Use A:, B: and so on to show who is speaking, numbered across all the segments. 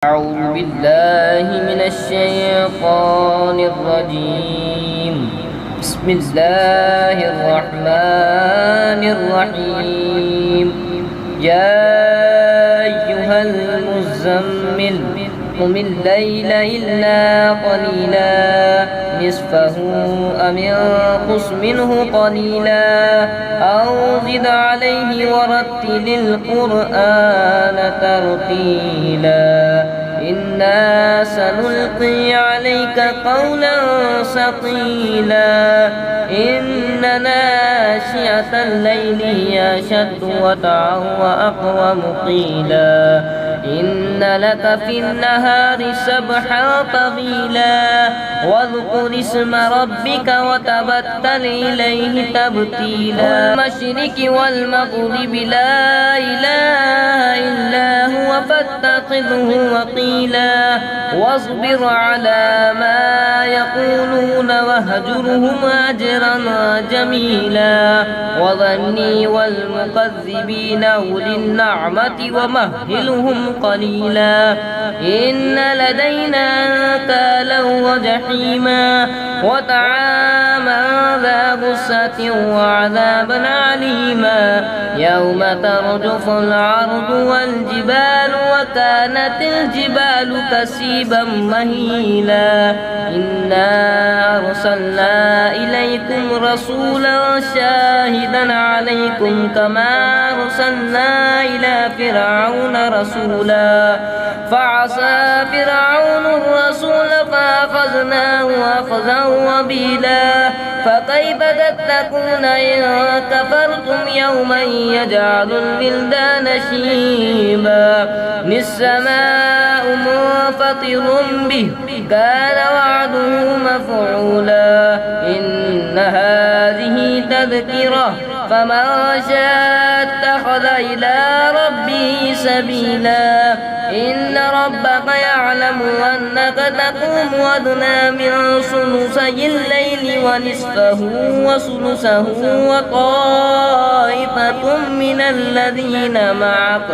A: أعوذ بالله من الشيطان الرجيم. بسم الله الرحمن الرحيم. يا أيها المزمل قم الليل إلا قليلا نصفه أو انقص منه قليلا أو زد عليه ورتل القرآن ترتيلا إنا سنلقي عليك قولا ثقيلا إن ناشئة الليل هي أشد وطئا وأقوم قيلا إن لك في النهار سبحا طويلا واذكر اسم ربك وتبتل إليه تبتيلا المشرق والمغرب لا إله إلا هو فاتخذه وقيلا واصبر على ما يقولون واهجرهم هجرا جميلا وذرني والمكذبين أولي النعمة ومهلهم قليلا إن لدينا أنكالا وجحيما وطعاما ذا غصة وعذابا عليما يوم ترجف الأرض والجبال وكانت الجبال كثيبا مهيلا إنا أرسلنا إليكم رسولا شاهدا عليكم كما أرسلنا إلى فرعون رسولا فعصى فرعون الرسول فأخذناه أخذا وبيلا فكيف تتقون إن كفرتم يوما يجعل الولدان شيبا السماء منفطر به كان وعده مفعولا إن هذه تذكرة فمن شاء اتخذ إلى ربه سبيلا إن ربك يعلم أنك تقوم أدنى من ثلثي الليل ونصفه وثلثه وطائفة من الذين معك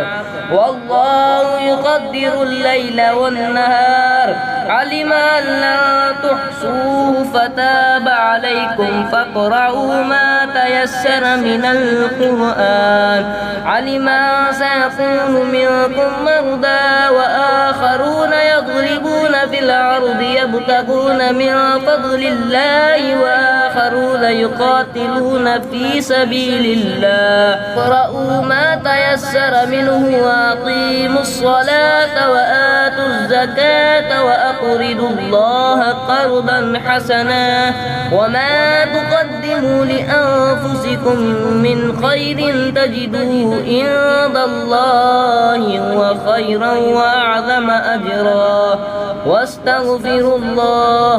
A: والله يقدر الليل والنهار علم أن لن تحصوه فتاب عليكم فاقرؤوا ما تيسر من القرآن علم أن سيكون منكم مرضى وآخرون يضربون في الأرض يبتغون من فضل الله وآخرون يقاتلون في سبيل الله اقرؤوا ما تيسر منه وأقيموا الصلاة وآتوا الزكاة وأقرضوا الله قرضا حسنا وما تقدموا لأنفسكم من خير تجدوه عند الله هو خيرا وأعظم أجرا واستغفروا الله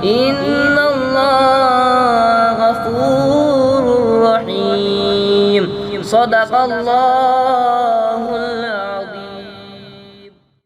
A: إن الله غفور رحيم صدق الله